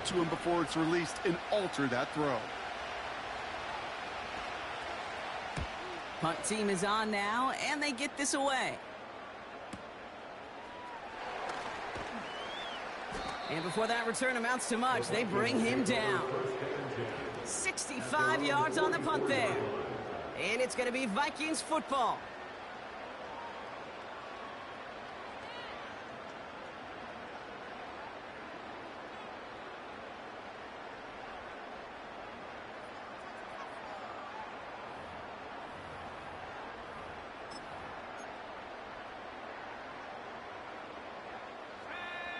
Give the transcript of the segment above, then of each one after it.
get to him before it's released and alter that throw. Punt team is on now, and they get this away. And before that return amounts to much, they bring him down. 65 yards on the punt there. And it's going to be Vikings football.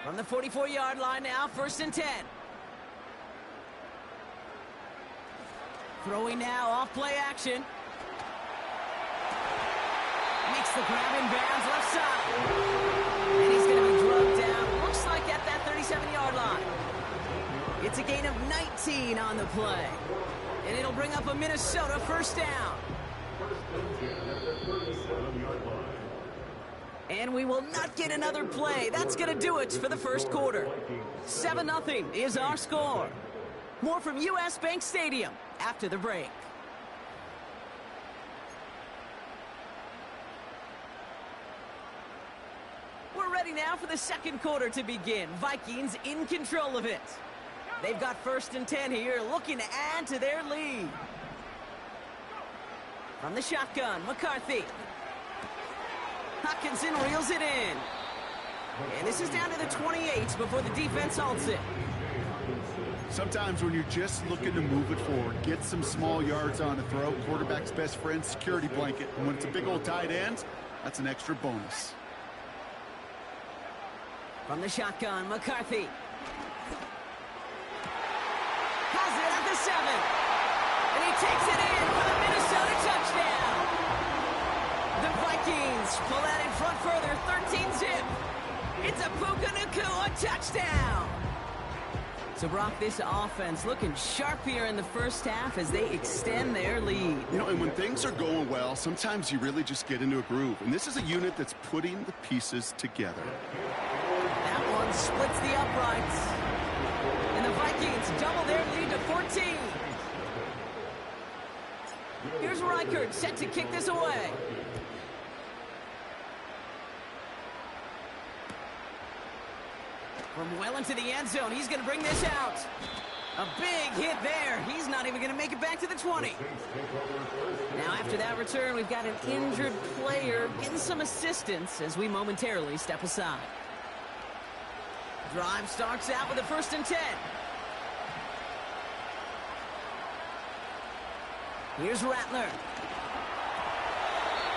From the 44-yard line now, 1st and 10. Throwing now, off play action. Makes the grab in bounds, left side. And he's going to be drugged down, looks like at that 37-yard line. It's a gain of 19 on the play. And it'll bring up a Minnesota 1st down. And we will not get another play. That's going to do it for the 1st quarter. 7-0 is our score. More from U.S. Bank Stadium after the break. We're ready now for the 2nd quarter to begin. Vikings in control of it. They've got 1st and 10 here, looking to add to their lead. From the shotgun, McCarthy. Hockenson reels it in. And this is down to the 28 before the defense halts it. Sometimes when you're just looking to move it forward, get some small yards on a throw, quarterback's best friend, security blanket. And when it's a big old tight end, that's an extra bonus. From the shotgun, McCarthy. Has it at the 7. And he takes it in for the Minnesota touchdown. The Vikings pull that in front further, 13-zip. It's a Puka Nacua touchdown. So, Brock, this offense looking sharp here in the 1st half as they extend their lead. You know, and when things are going well, sometimes you really just get into a groove. And this is a unit that's putting the pieces together. That one splits the uprights. And the Vikings double their lead to 14. Here's Reichert set to kick this away. From well into the end zone, he's going to bring this out. A big hit there. He's not even going to make it back to the 20. Now, after that return, we've got an injured player getting some assistance as we momentarily step aside. Drive starts out with a 1st and 10. Here's Rattler.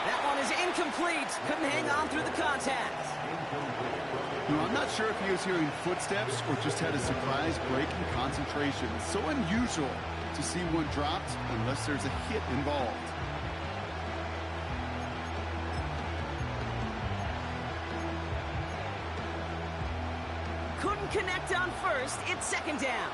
That one is incomplete. Couldn't hang on through the contact. You know, I'm not sure if he was hearing footsteps or just had a surprise break in concentration. It's so unusual to see one dropped unless there's a hit involved. Couldn't connect on 1st. It's 2nd down.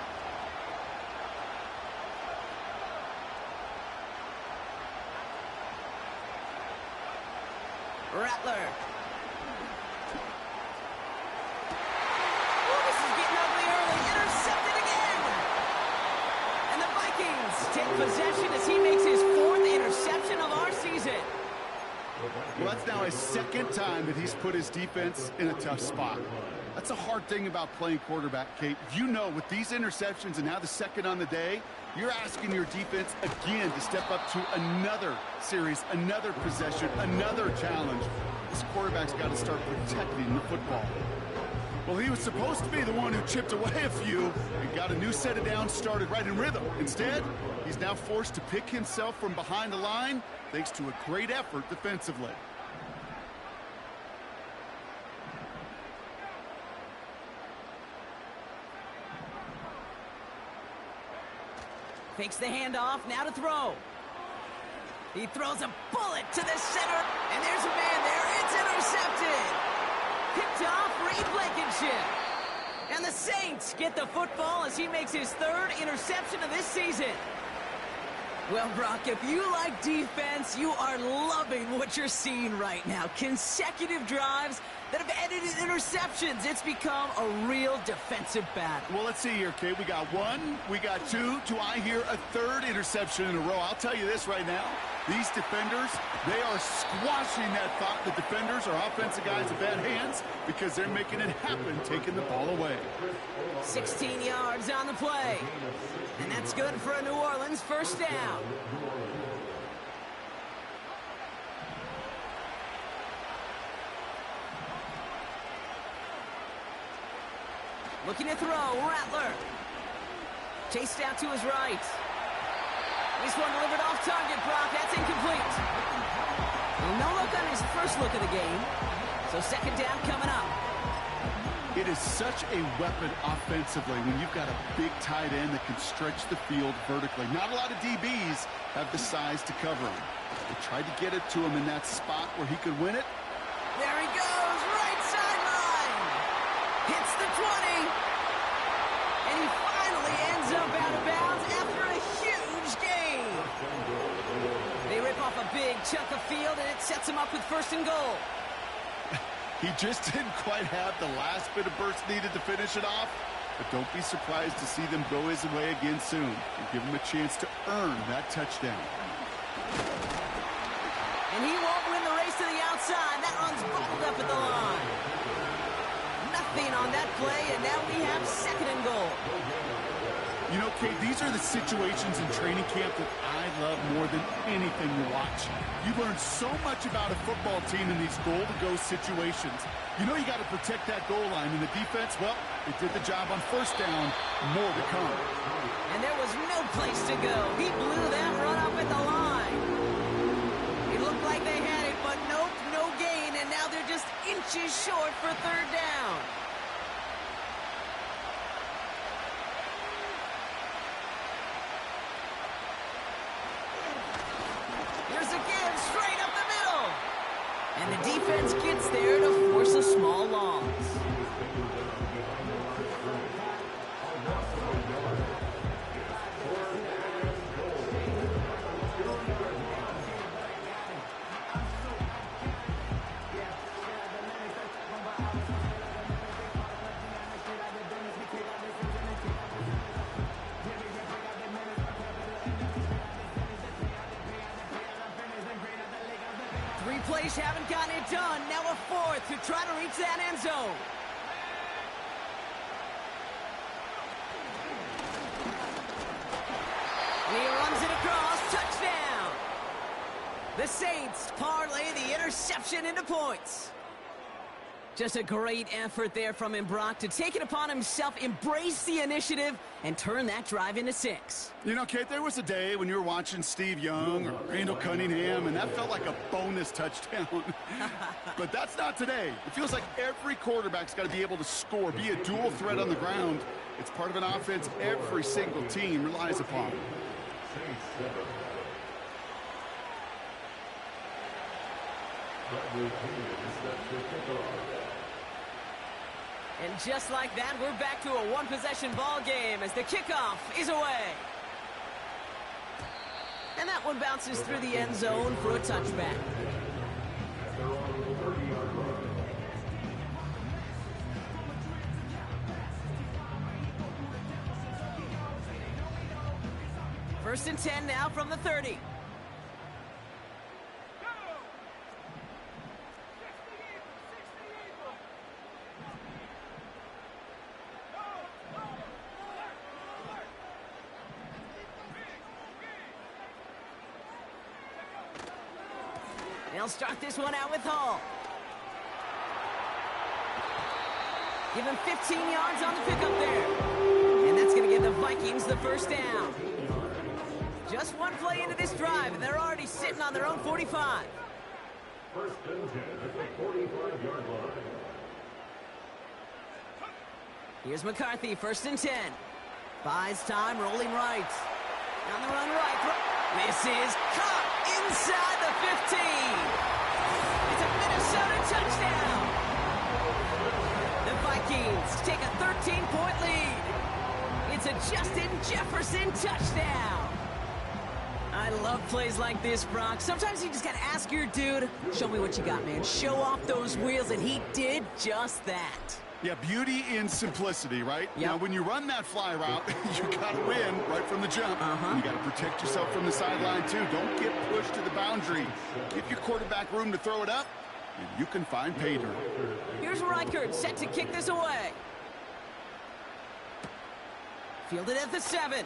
Rattler. Oh, this is getting ugly early. Intercepted again. And the Vikings take possession as he makes his 4th interception of our season. Well, that's now his 2nd time that he's put his defense in a tough spot. That's a hard thing about playing quarterback, Kate. You know, with these interceptions and now the 2nd on the day, you're asking your defense again to step up to another series, another possession, another challenge. This quarterback's got to start protecting the football. Well, he was supposed to be the one who chipped away a few and got a new set of downs started right in rhythm. Instead, he's now forced to pick himself from behind the line thanks to a great effort defensively. Fakes the handoff, now to throw. He throws a bullet to the center, and there's a man there. It's intercepted. Picked off Reed Blankenship. And the Saints get the football as he makes his 3rd interception of this season. Well, Brock, if you like defense, you are loving what you're seeing right now. Consecutive drives that have ended in interceptions. It's become a real defensive battle. Well, let's see here, Kate. We got one, we got two. Do I hear a third interception in a row? I'll tell you this right now. These defenders, they are squashing that thought the defenders or offensive guys in bad hands because they're making it happen, taking the ball away. 16 yards on the play. And that's good for a New Orleans first down. Looking to throw, Rattler. Chased out to his right. This one delivered off target, Brock. That's incomplete. Well, no look on his first look of the game. So second down coming up. It is such a weapon offensively when you've got a big tight end that can stretch the field vertically. Not a lot of DBs have the size to cover him. They tried to get it to him in that spot where he could win it. There he goes, right sideline. Hits the 20. And he finally ends up out of bounds after a huge gain. They rip off a big chunk of field, and it sets him up with first and goal. He just didn't quite have the last bit of burst needed to finish it off. But don't be surprised to see them go his way again soon and give him a chance to earn that touchdown. And he won't win the race to the outside. That one's bottled up at the line. Nothing on that play, and now we have second and goal. You know, Kate, these are the situations in training camp that I love more than anything to watch. You learn so much about a football team in these goal-to-go situations. You know you got to protect that goal line, and the defense, well, it did the job on first down. More to come. And there was no place to go. He blew that run up at the line. It looked like they had it, but nope, no gain, and now they're just inches short for third down. And the defense gets there to force a small loss. Plays haven't gotten it done. Now a fourth to try to reach that end zone. He runs it across. Touchdown. The Saints parlay the interception into points. Just a great effort there from him, Brock, to take it upon himself, embrace the initiative, and turn that drive into 6. You know, Kate, there was a day when you were watching Steve Young or Randall Cunningham, and that felt like a bonus touchdown. But that's not today. It feels like every quarterback's got to be able to score, be a dual threat on the ground. It's part of an offense every single team relies upon. And just like that, we're back to a one-possession ball game as the kickoff is away. And that one bounces through the end zone for a touchback. First and 10 now from the 30. They'll start this one out with Hall. Give him 15 yards on the pickup there. And that's going to give the Vikings the first down. Just one play into this drive, and they're already sitting on their own 45. First and 10 at the 45-yard line. Here's McCarthy, first and 10. Buys time, rolling right. On the run right. This is caught inside the 15. It's a Minnesota touchdown. The Vikings take a 13-point lead. It's a Justin Jefferson touchdown. I love plays like this, Brock. Sometimes you just gotta ask your dude, show me what you got, man. Show off those wheels, and he did just that. Yeah, beauty in simplicity, right? Yep. Now, when you run that fly route, you got to win right from the jump. You got to protect yourself from the sideline, too. Don't get pushed to the boundary. Give your quarterback room to throw it up, and you can find pay dirt. Here's Reichert, set to kick this away. Fielded at the 7.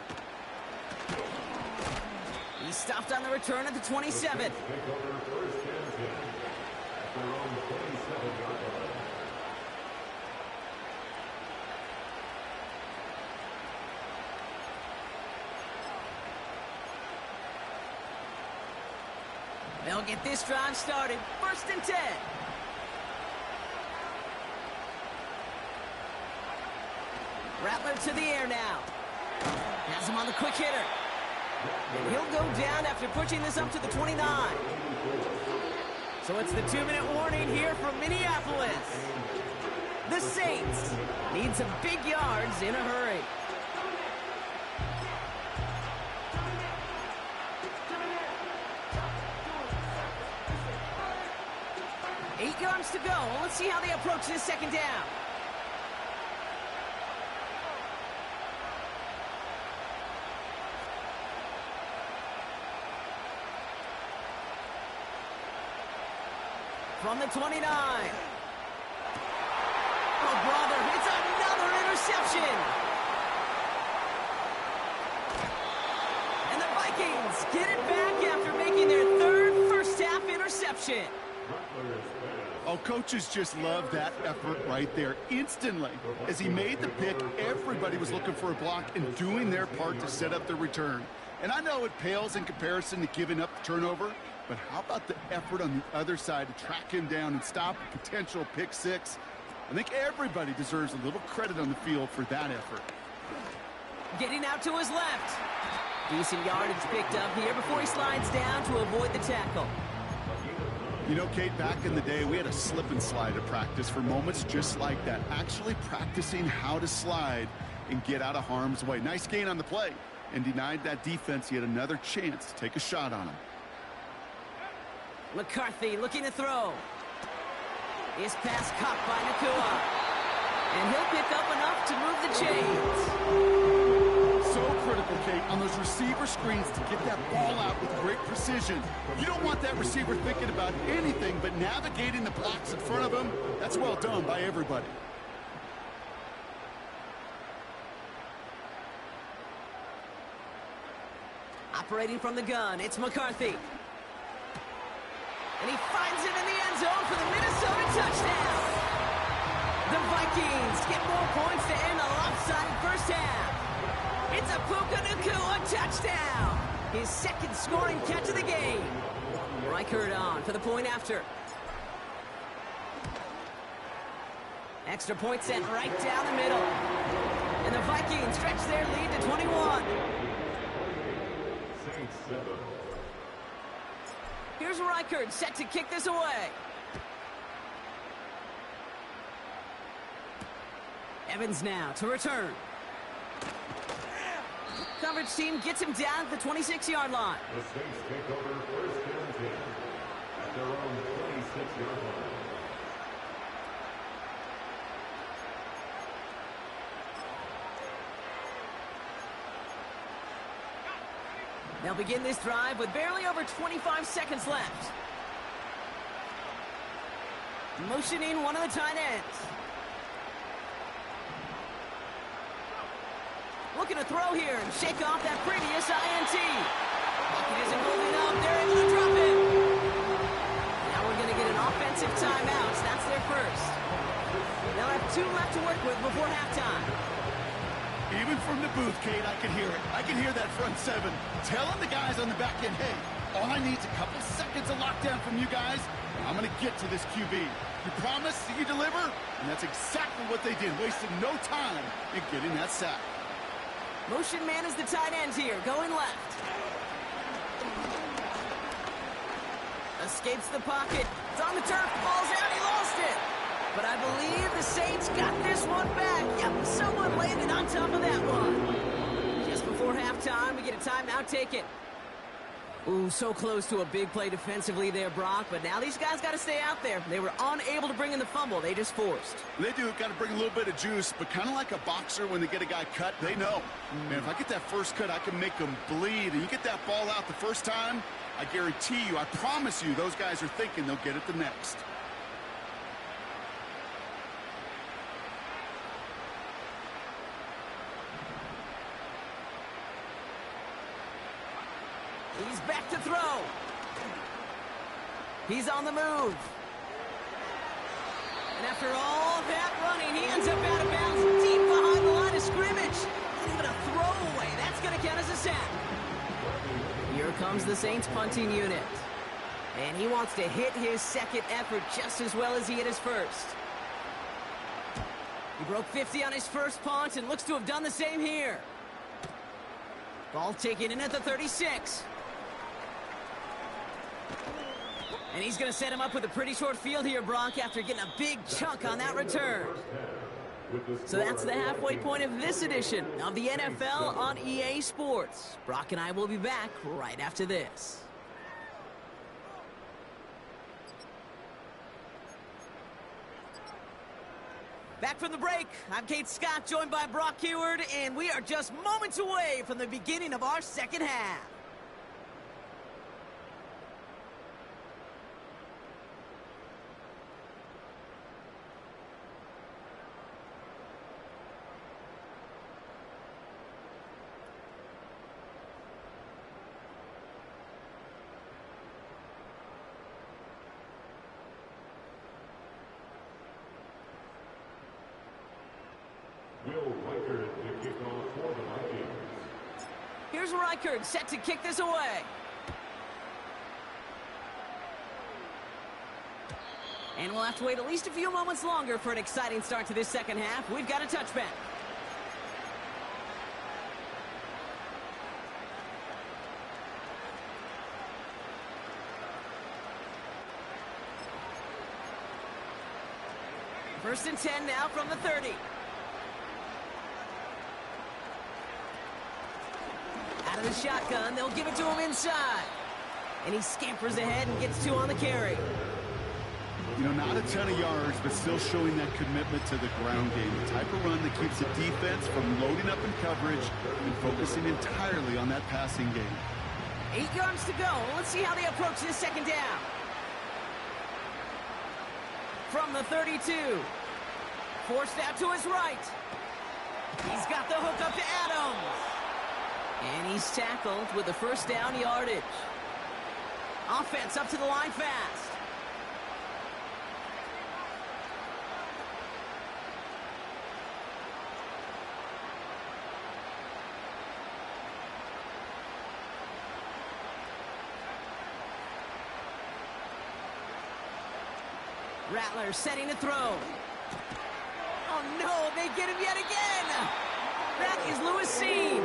He stopped on the return at the 27. Take over first and 10 at their own 27-yard line. They'll get this drive started. First and 10. Rattler to the air now. Has him on the quick hitter. And he'll go down after pushing this up to the 29. So it's the 2-minute warning here from Minneapolis. The Saints need some big yards in a hurry. Eight yards to go. Let's see how they approach this second down. From the 29. Oh, brother, it's another interception. And the Vikings get it back after making their third first-half interception. Oh, coaches just love that effort right there. Instantly, as he made the pick, everybody was looking for a block and doing their part to set up the return. And I know it pales in comparison to giving up the turnover, but how about the effort on the other side to track him down and stop a potential pick six? I think everybody deserves a little credit on the field for that effort. Getting out to his left. Decent yardage picked up here before he slides down to avoid the tackle. You know, Kate, back in the day, we had a slip and slide at practice for moments just like that. Actually practicing how to slide and get out of harm's way. Nice gain on the play, and denied that defense yet another chance to take a shot on him. McCarthy looking to throw. His pass caught by Nacua. And he'll pick up enough to move the chains. So critical, Kate, on those receiver screens to get that ball out with great precision. You don't want that receiver thinking about anything but navigating the blocks in front of him. That's well done by everybody. Operating from the gun, it's McCarthy. And he finds it in the end zone for the Minnesota touchdown. The Vikings get more points to end a lopsided first half. It's a Puka Nacua touchdown. His second scoring catch of the game. Reichert on for the point after. Extra point sent right down the middle. And the Vikings stretch their lead to 21. Saints 7. Here's Reichert set to kick this away. Evans now to return. Coverage team gets him down at the 26-yard line. The Saints take over first and 10 at their own 26-yard line. They'll begin this drive with barely over 25 seconds left. Motioning one of the tight ends. Looking to throw here and shake off that previous INT. Pocket isn't moving up. They're able to drop him. Now we're going to get an offensive timeout. That's their first. They'll have 2 left to work with before halftime. Even from the booth, Kate, I can hear it. I can hear that front seven telling the guys on the back end, hey, all I need is a couple seconds of lockdown from you guys, and I'm going to get to this QB. You promise, you deliver, and that's exactly what they did, wasting no time in getting that sack. Motion man is the tight end here, going left. Escapes the pocket. It's on the turf, falls out, he lost it. But I believe the Saints got this one back. Yep, someone landed on top of that one. Just before halftime, we get a timeout taken. Ooh, so close to a big play defensively there, Brock, but now these guys got to stay out there. They were unable to bring in the fumble. They just forced. They do got to bring a little bit of juice, but kind of like a boxer when they get a guy cut, they know. Man, if I get that first cut, I can make them bleed. And you get that ball out the first time, I guarantee you, I promise you, those guys are thinking they'll get it the next. He's back to throw. He's on the move. And after all that running, he ends up out of bounds deep behind the line of scrimmage. Not even a throwaway. That's going to count as a sack. Here comes the Saints punting unit. And he wants to hit his second effort just as well as he hit his first. He broke 50 on his first punt and looks to have done the same here. Ball taken in at the 36. And he's going to set him up with a pretty short field here, Brock, after getting a big chunk on that return. So that's the halfway point of this edition of the NFL on EA Sports. Brock and I will be back right after this. Back from the break, I'm Kate Scott, joined by Brock Huard, and we are just moments away from the beginning of our second half. Here's Reichard, set to kick this away. And we'll have to wait at least a few moments longer for an exciting start to this second half. We've got a touchback. First and 10 now from the 30. Out of the shotgun, they'll give it to him inside. And he scampers ahead and gets 2 on the carry. You know, not a ton of yards, but still showing that commitment to the ground game. The type of run that keeps the defense from loading up in coverage and focusing entirely on that passing game. 8 yards to go. Let's see how they approach this second down. From the 32. Forced out to his right. He's got the hook up to Adams. And he's tackled with the first down yardage. Offense up to the line fast. Rattler setting to throw. Oh no, they get him yet again. That is Lewis Cine.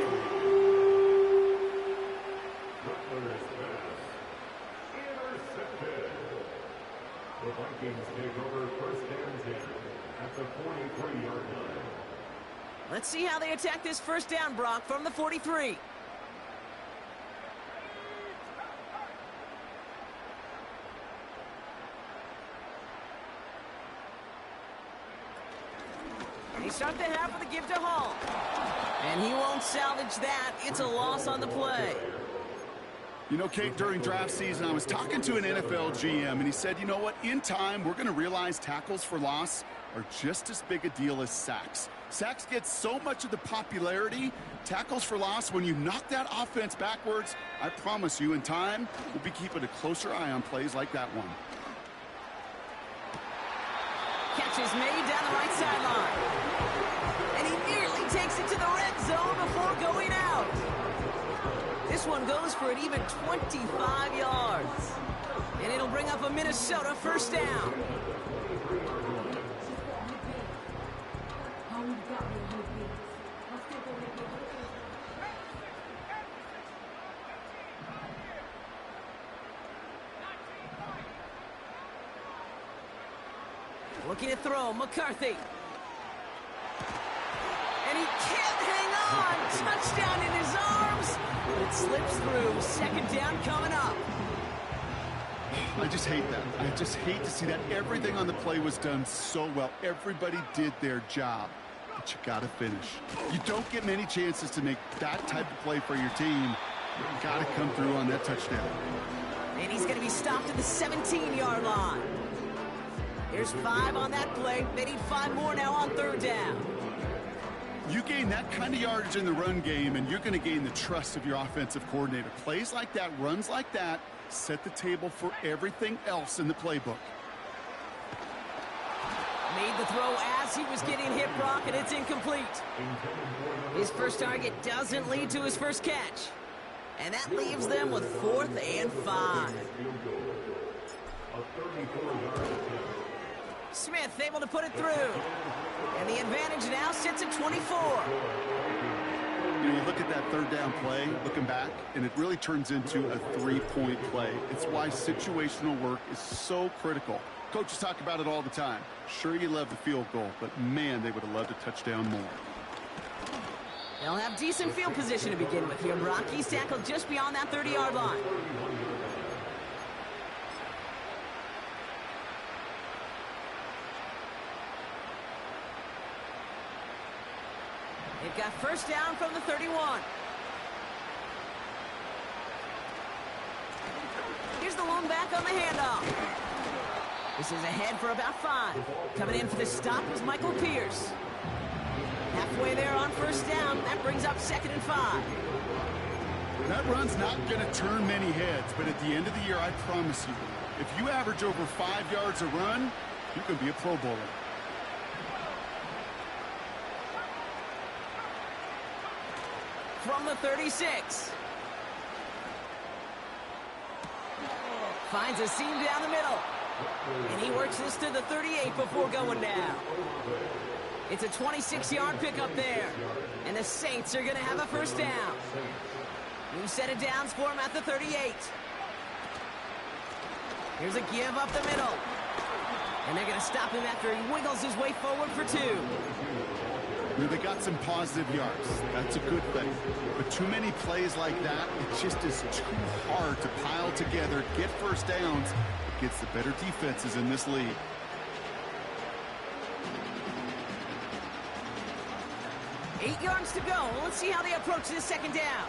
The Vikings take over first and 10 at the 43-yard line. Let's see how they attack this first down, Brock, from the 43. They start the half with a give to Hall. And he won't salvage that. It's a loss on the play. You know, Kate, during draft season, I was talking to an NFL GM, and he said, you know what, in time, we're going to realize tackles for loss are just as big a deal as sacks. Sacks get so much of the popularity. Tackles for loss, when you knock that offense backwards, I promise you, in time, we'll be keeping a closer eye on plays like that one. Catch is made down the right sideline. And he nearly takes it to the red zone before going out. This one goes for an even 25 yards. And it'll bring up a Minnesota first down. Looking to throw, McCarthy. And he can't hang on. Touchdown in his arms. It slips through. Second down coming up. I just hate that. I just hate to see that. Everything on the play was done so well. Everybody did their job. But you got to finish. You don't get many chances to make that type of play for your team. You got to come through on that touchdown. And he's going to be stopped at the 17-yard line. There's 5 on that play. They need 5 more now on third down. You gain that kind of yardage in the run game, and you're going to gain the trust of your offensive coordinator. Plays like that, runs like that, set the table for everything else in the playbook. Made the throw as he was getting hit, Brock, and it's incomplete. His first target doesn't lead to his first catch. And that leaves them with 4th and 5. Smith able to put it through. And the advantage now sits at 24. You look at that third down play, looking back, and it really turns into a 3-point play. It's why situational work is so critical. Coaches talk about it all the time. Sure, you love the field goal, but man, they would have loved a touchdown more. They'll have decent field position to begin with here. Brock, he's tackled just beyond that 30-yard line. They've got first down from the 31. Here's the lone back on the handoff. This is ahead for about 5. Coming in for the stop was Michael Pierce. Halfway there on first down. That brings up 2nd and 5. That run's not going to turn many heads, but at the end of the year, I promise you, if you average over 5 yards a run, you can be a Pro Bowler. From the 36. Finds a seam down the middle. And he works this to the 38 before going down. It's a 26-yard pickup there. And the Saints are going to have a first down. New set of downs for him at the 38. Here's a give up the middle. And they're going to stop him after he wiggles his way forward for 2. They got some positive yards. That's a good thing. But too many plays like that, it just is too hard to pile together, get first downs against the better defenses in this league. Eight yards to go. Let's see how they approach this second down.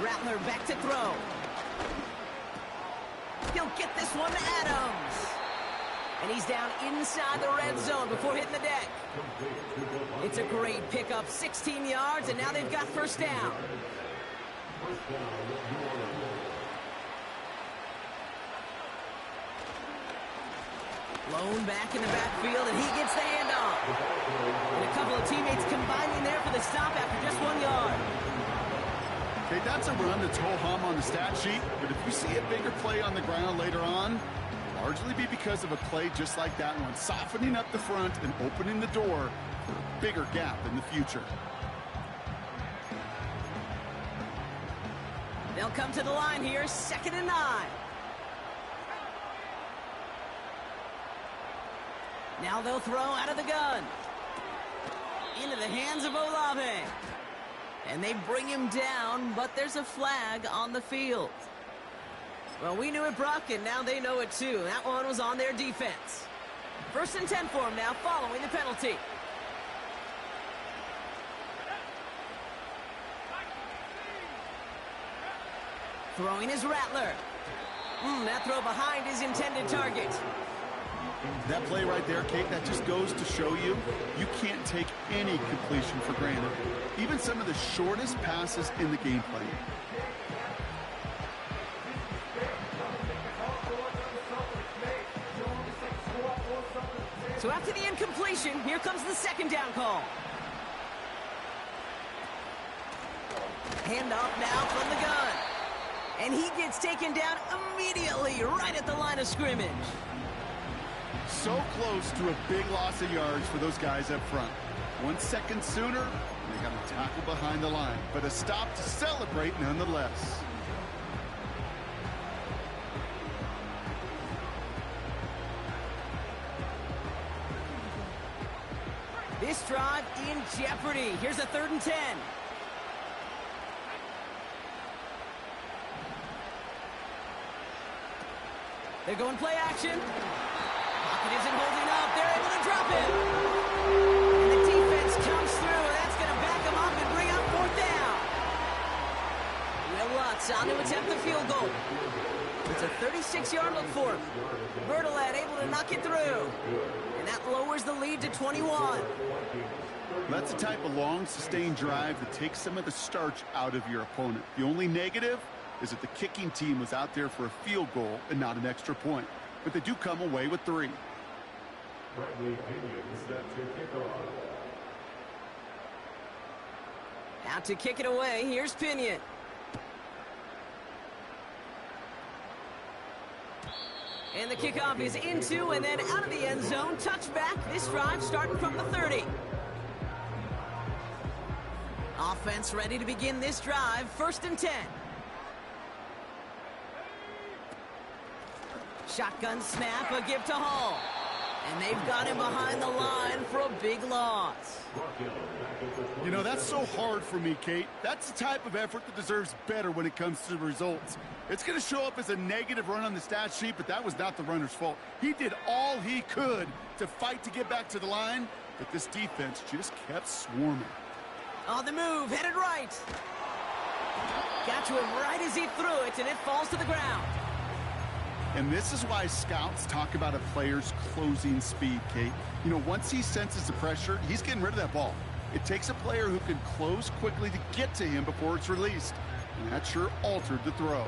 Rattler back to throw. He'll get this one to Adams. And he's down inside the red zone before hitting the deck. It's a great pickup, 16 yards, and now they've got first down. Lone back in the backfield, and he gets the handoff. And a couple of teammates combining there for the stop after just 1 yard. Okay, that's a run that's ho-hum on the stat sheet, but if you see a bigger play on the ground later on, largely be because of a play just like that one, softening up the front and opening the door for a bigger gap in the future. They'll come to the line here, 2nd and 9. Now they'll throw out of the gun. Into the hands of Olave. And they bring him down, but there's a flag on the field. Well, we knew it, Brock, and now they know it too. That one was on their defense. 1st and 10 for him now, following the penalty. Throwing is Rattler. That throw behind his intended target. That play right there, Kate, that just goes to show you, you can't take any completion for granted. Even some of the shortest passes in the game plan. So after the incompletion, here comes the 2nd down call. Handoff now from the gun. And he gets taken down immediately right at the line of scrimmage. So close to a big loss of yards for those guys up front. 1 second sooner, and they got a tackle behind the line. But a stop to celebrate nonetheless. This drive in jeopardy. Here's a 3rd and 10. They're going play action. Pocket isn't holding up. They're able to drop him. And the defense comes through. That's going to back him up and bring up 4th down. Will Lutz on to attempt the field goal. It's a 36-yard look for him. Bertolet able to knock it through. And that lowers the lead to 21. That's the type of long, sustained drive that takes some of the starch out of your opponent. The only negative is that the kicking team was out there for a field goal and not an extra point. But they do come away with 3. Out to kick it away. Here's Pinion. And the kickoff is into and then out of the end zone. Touchback. This drive starting from the 30. Offense ready to begin this drive. 1st and 10. Shotgun snap, a give to Hall. And they've got him behind the line for a big loss. You know, that's so hard for me, Kate. That's the type of effort that deserves better when it comes to the results. It's going to show up as a negative run on the stat sheet, but that was not the runner's fault. He did all he could to fight to get back to the line, but this defense just kept swarming. On the move, headed right. Got to him right as he threw it, and it falls to the ground. And this is why scouts talk about a player's closing speed, Kate. You know, once he senses the pressure, he's getting rid of that ball. It takes a player who can close quickly to get to him before it's released. And that sure altered the throw.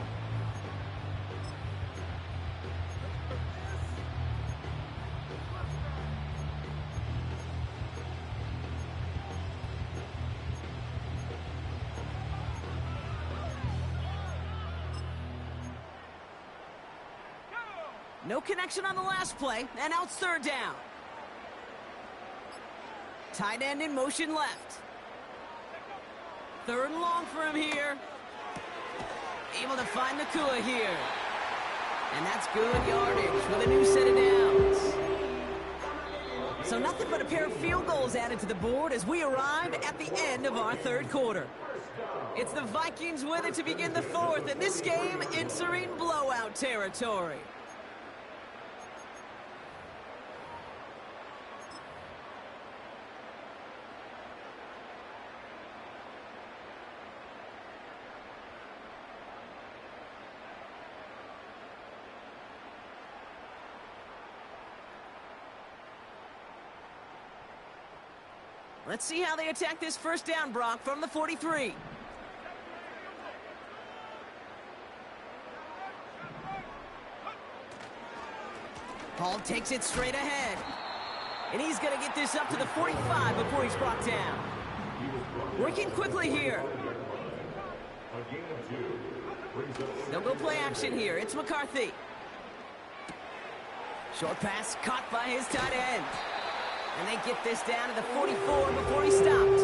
No connection on the last play, and now it's 3rd down. Tight end in motion left. 3rd and long for him here. Able to find Nacua here. And that's good yardage with a new set of downs. So nothing but a pair of field goals added to the board as we arrive at the end of our 3rd quarter. It's the Vikings with it to begin the 4th, and this game entering blowout territory. Let's see how they attack this 1st down, Brock, from the 43. Hall takes it straight ahead. And he's going to get this up to the 45 before he's brought down. Working quickly here. They'll go play action here. It's McCarthy. Short pass caught by his tight end. And they get this down to the 44 before he stopped.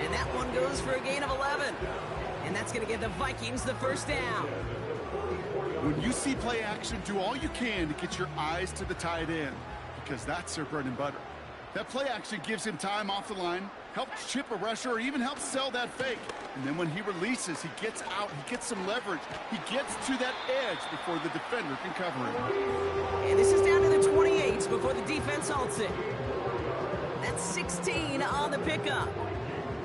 And that one goes for a gain of 11. And that's going to give the Vikings the 1st down. When you see play action, do all you can to get your eyes to the tight end, because that's their bread and butter. That play action gives him time off the line, helps chip a rusher, or even helps sell that fake. And then when he releases, he gets out, he gets some leverage. He gets to that edge before the defender can cover him. And this is down to the 28 before the defense halts it. That's 16 on the pickup.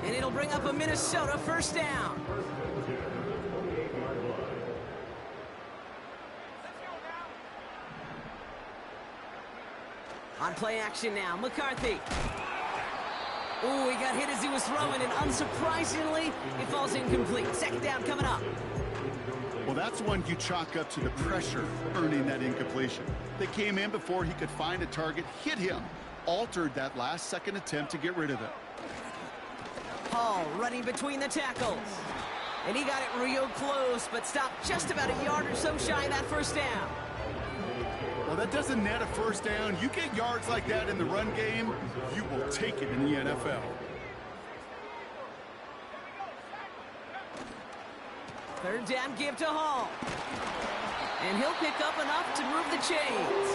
And it'll bring up a Minnesota 1st down. On play action now, McCarthy. Ooh, he got hit as he was throwing, and unsurprisingly, it falls incomplete. 2nd down coming up. Well, that's one you chalk up to the pressure earning that incompletion. They came in before he could find a target, hit him, altered that last-second attempt to get rid of it. Hall running between the tackles. And he got it real close, but stopped just about a yard or so shy of that 1st down. Well, that doesn't net a 1st down. You get yards like that in the run game, you will take it in the NFL. 3rd down give to Hall. And he'll pick up enough to move the chains.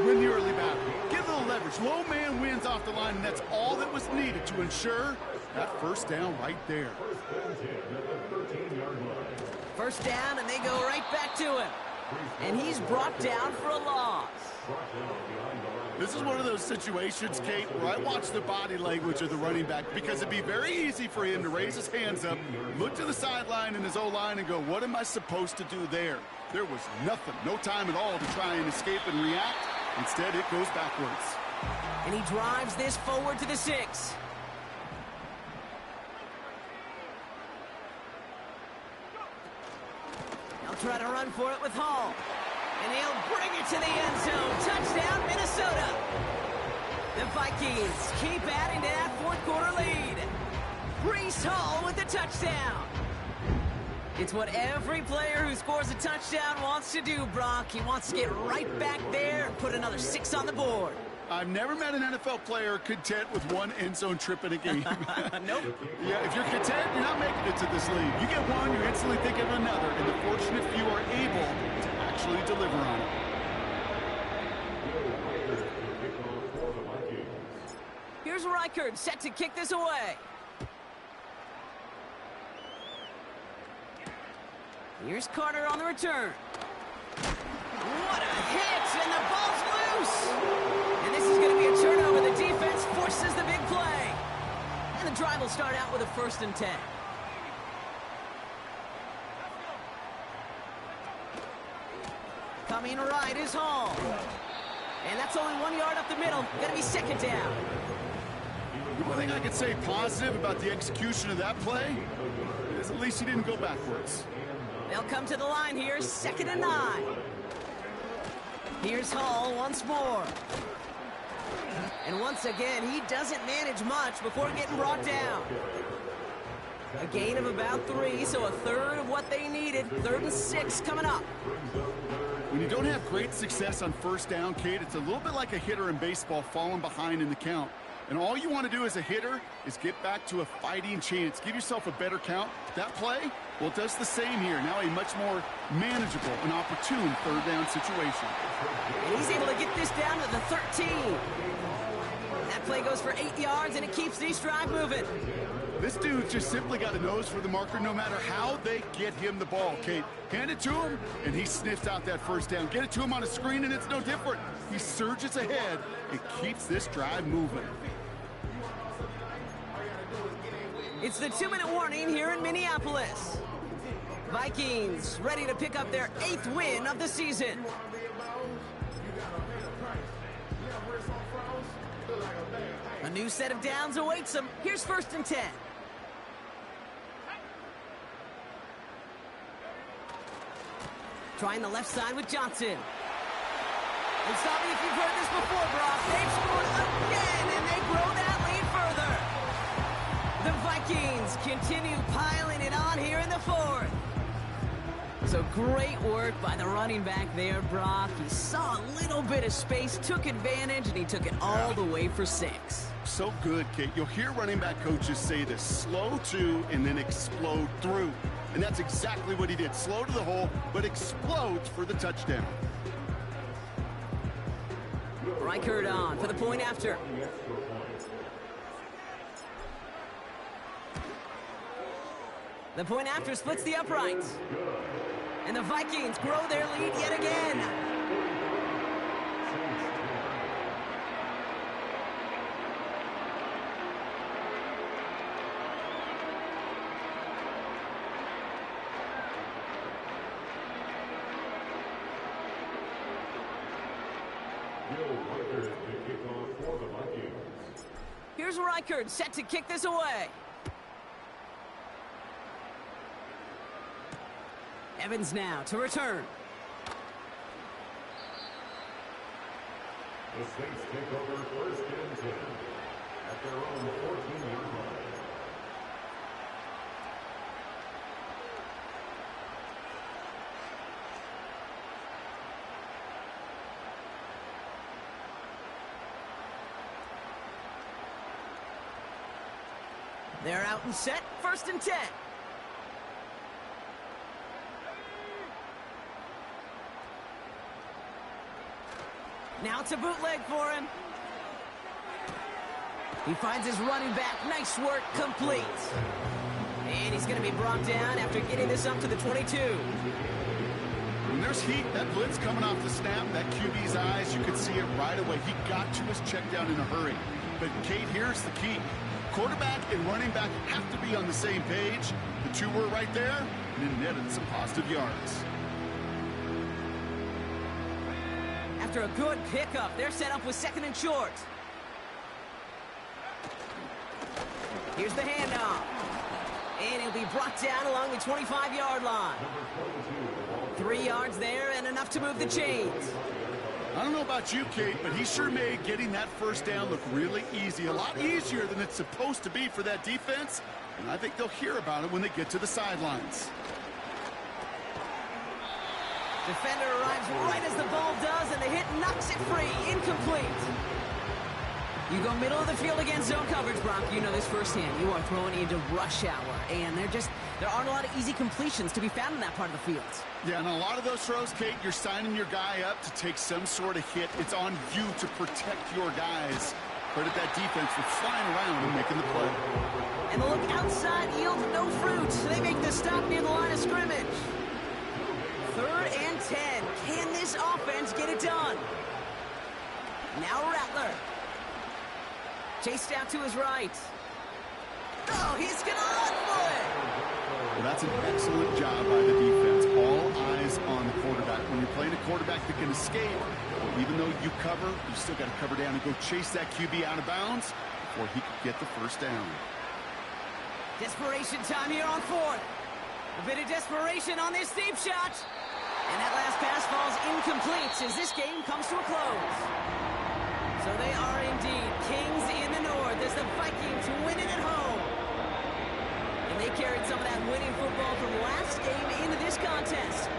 Win the early battle. Get a little leverage. Low man wins off the line, and that's all that was needed to ensure that first down right there. First down, and they go right back to him. And he's brought down for a loss. This is one of those situations, Kate, where I watch the body language of the running back, because it'd be very easy for him to raise his hands up, look to the sideline in his O-line and go, what am I supposed to do there? There was nothing, no time at all to try and escape and react. Instead, it goes backwards. And he drives this forward to the 6. He'll try to run for it with Hall. And he'll bring it to the end zone. Touchdown, Minnesota. The Vikings keep adding to that fourth quarter lead. Breece Hall with the touchdown. It's what every player who scores a touchdown wants to do, Brock. He wants to get right back there and put another 6 on the board. I've never met an NFL player content with one end zone trip in a game. Nope. Yeah, if you're content, you're not making it to this league. You get one, you instantly think of another, and the fortunate few are able to actually deliver on it. Here's Reichard set to kick this away. Here's Carter on the return. What a hit, and the ball's loose. And this is going to be a turnover. The defense forces the big play. And the drive will start out with a 1st and 10. Coming right is Hall. And that's only 1 yard up the middle. Going to be 2nd down. The one thing I can say positive about the execution of that play is at least he didn't go backwards. They'll come to the line here, 2nd and 9. Here's Hall once more. And once again, he doesn't manage much before getting brought down. A gain of about 3, so a third of what they needed. 3rd and 6 coming up. When you don't have great success on first down, Kate, it's a little bit like a hitter in baseball falling behind in the count. And all you want to do as a hitter is get back to a fighting chance. Give yourself a better count. That play, well, it does the same here. Now a much more manageable and opportune 3rd down situation. And he's able to get this down to the 13. That play goes for 8 yards, and it keeps this drive moving. This dude's just simply got a nose for the marker no matter how they get him the ball, Kate. Hand it to him, and he sniffs out that first down. Get it to him on a screen, and it's no different. He surges ahead and keeps this drive moving. It's the 2-minute warning here in Minneapolis. Vikings ready to pick up their 8th win of the season. A new set of downs awaits them. Here's 1st and 10. Trying the left side with Johnson. And stop me if you've heard this before, Brock. They've scored again, and they grow that lead further. The Vikings continue piling it on here in the 4th. So great work by the running back there, Brock. He saw a little bit of space, took advantage, and he took it all the way for 6. So good, Kate. You'll hear running back coaches say this: slow to and then explode through. And that's exactly what he did. Slow to the hole, but explodes for the touchdown. Reichard on for the point after. The point after splits the uprights. And the Vikings grow their lead yet again. Here's Reichard set to kick this away. Evans now to return. The Saints take over 1st and 10 at their own 14-yard line. They're out and set. 1st and 10. Now it's a bootleg for him. He finds his running back. Nice work, complete. And he's going to be brought down after getting this up to the 22. When there's heat, that blitz coming off the snap, that QB's eyes, you could see it right away. He got to his check down in a hurry. But, Kate, here's the key. Quarterback and running back have to be on the same page. The two were right there, and it netted some positive yards. After a good pickup, they're set up with 2nd and short. Here's the handoff. And he'll be brought down along the 25-yard line. 3 yards there and enough to move the chains. I don't know about you, Kate, but he sure made getting that first down look really easy. A lot easier than it's supposed to be for that defense. And I think they'll hear about it when they get to the sidelines. Defender arrives right as the ball does, and the hit knocks it free. Incomplete. You go middle of the field against zone coverage, Brock. You know this firsthand. You are throwing into rush hour, and there aren't a lot of easy completions to be found in that part of the field. Yeah, and a lot of those throws, Kate, you're signing your guy up to take some sort of hit. It's on you to protect your guys. Credit that defense for flying around and making the play. And the look outside yields no fruit. They make the stop near the line of scrimmage. 3rd and 10. Can this offense get it done? Now Rattler. Chased out to his right. Oh, he's going to run for it. Well, that's an excellent job by the defense. All eyes on the quarterback. When you're playing a quarterback that can escape, even though you cover, you still got to cover down and go chase that QB out of bounds before he could get the first down. Desperation time here on 4th. A bit of desperation on this deep shot. And that last pass falls incomplete as this game comes to a close. So they are indeed kings in the north as the Vikings win it at home. And they carried some of that winning football from last game into this contest.